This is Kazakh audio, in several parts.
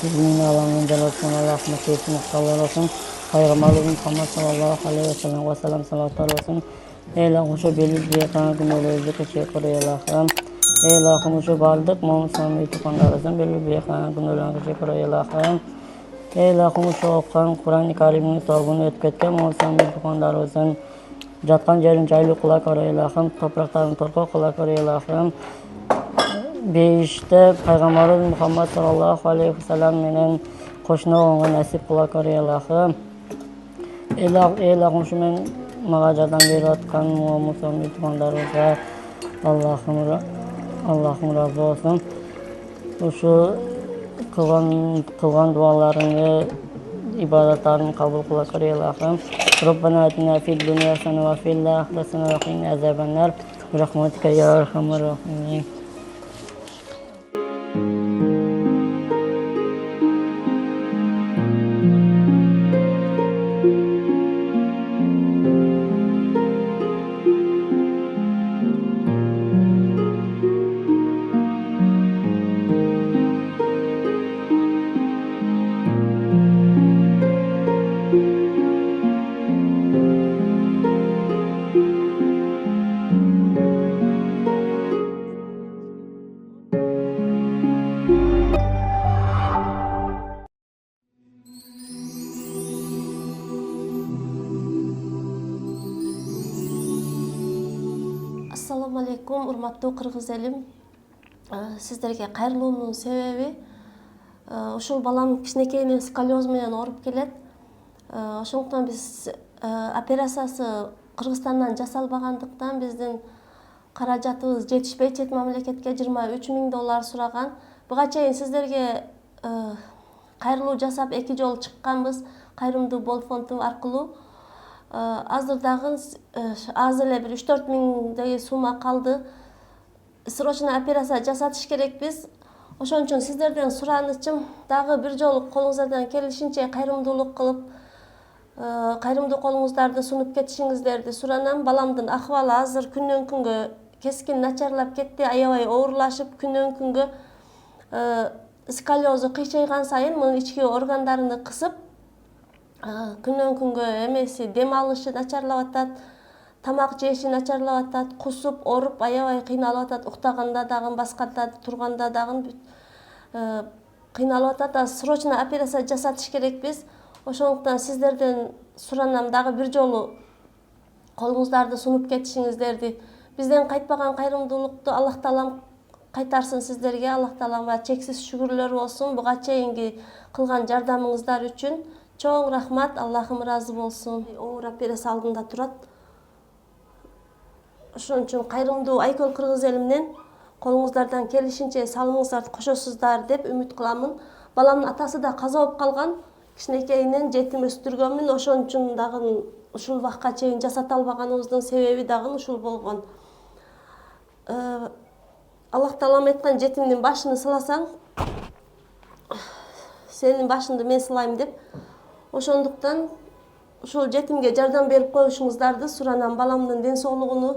Sizin Allah'ın celasına Allah'ın keyfini kalır olsun. Peygamberimiz Muhammed sallallahu aleyhi ve sellem salatlar olsun. Ey hoşu belli bir yakan günlerimizi teşekkür Allah'ım. Ey hoşu bardık Muhammed tutanlarımızın belli bir yakan günlerimizi teşekkür Allah'ım. Ey hoşu okuyan Kur'an-ı Kerim'in savunu etketken Muhammed tutanlarımızın жатқан жерін жайлы қыла көрей Аллахым, топырақтарын торқақ қыла көрей Аллахым. Бейішті Пайғамбарымыз Мұхаммад саллаллаху алейхи вассалам менен қошына оңға нәсіп қыла көрей Аллахым. Аллахым мен мага жардам беріп жатқан мұсылман туғандарымызға Аллахым разы болсын. Ушу қылған дуаларыңды ibadetlerini kabul kıla kare Allah'ım. Rabbena atina fid dunya hasene ve fil ahireti hasene ve qina azabannar. Bi rahmetike ya erhamer rahimin. Assalamu alaikum, урматтуу кыргыз элим. Сиздерге кайрылуумдун себеби ушул балам кичинекейинен сколиоз менен ооруп келет. Ошондуктан биз операциясы Кыргызстандан жасалбагандыктан биздин каражатыбыз жетишпей чет мамлекетке $23.000 сураган. Буга чейин сиздерге кайрылуу жасап 2 жолу чыкканбыз кайрымдуу болуп фонду аркылуу. Азыр дагы аз эле бир 3-4 миңдей сумма калды. Срочно операция жасатыш керекпиз. Ошон үчүн сиздерден суранычым дагы бир жолу колуңуздардан келишинче кайрымдуулук кылып, кайрымдуу колуңуздарды сунуп кетишиңиздерди суранам. Баламдын акыбалы азыр күндөн күнгө кескин начарлап кетти, аябай оорулашып, күндөн күнгө сколиозу кыйчайган сайын мунун ички органдарыны кысып, күндөн күнгө эмеси дем алышы начарлап атат, тамак жеши начарлап атат, кусуп, ооруп, аябай кыйналып атат, уктаганда дагы, басканда турганда дагы кыйналып атат. Срочно операция жасатыш керекпиз. Ошондуктан сиздерден суранам дагы бир жолу колуңуздарды сунуп кетишиңиздерди. Бизден кайтпаган кайрымдуулукту Аллах таалам кайтарсын сиздерге. Аллах таалама чексиз шүгүрлөр болсун буга чейинки кылган жардамыңыздар үчүн. Чоң рахмат, Аллахым разы болсун. Оор операция алдында турат. Ошон үчүн кайрымдуу Айкөл кыргыз элимнен колуңуздардан келишинче салымыңыздарды кошосуздар деп үмүт кыламын. Баламдын атасы да каза болуп калган. Кичинекейинен жетим өстүргөнмүн. Ошон үчүн дагы ушул убакка чейин жасата албаганыбыздын себеби дагы ушул болгон. Аллах таалам айткан жетимдин башын сыласаң, сенин башыңды мен сылайм деп. Ошондуктан ушул жетимге жардам берип коюшуңуздарды суранам. Баламдын ден соолугуну,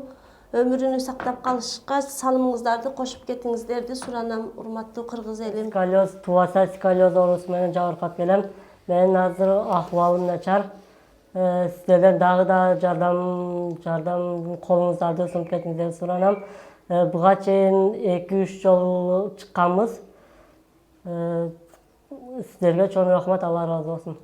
өмүрүнү сактап калышка салымыңыздарды кошуп кетиңиздерди суранам, урматтуу кыргыз элим. Сколиоз, тубаса сколиоз оорусу менен жабыркап келем. Менин азыр акыбалым начар. Сиздерден дагы жардам колуңуздарды сунуп кетиңиздерди суранам. Буга чейин 2-3 жолу чыкканбыз. Сиздерге чоң рахмат, Алла разы болсун.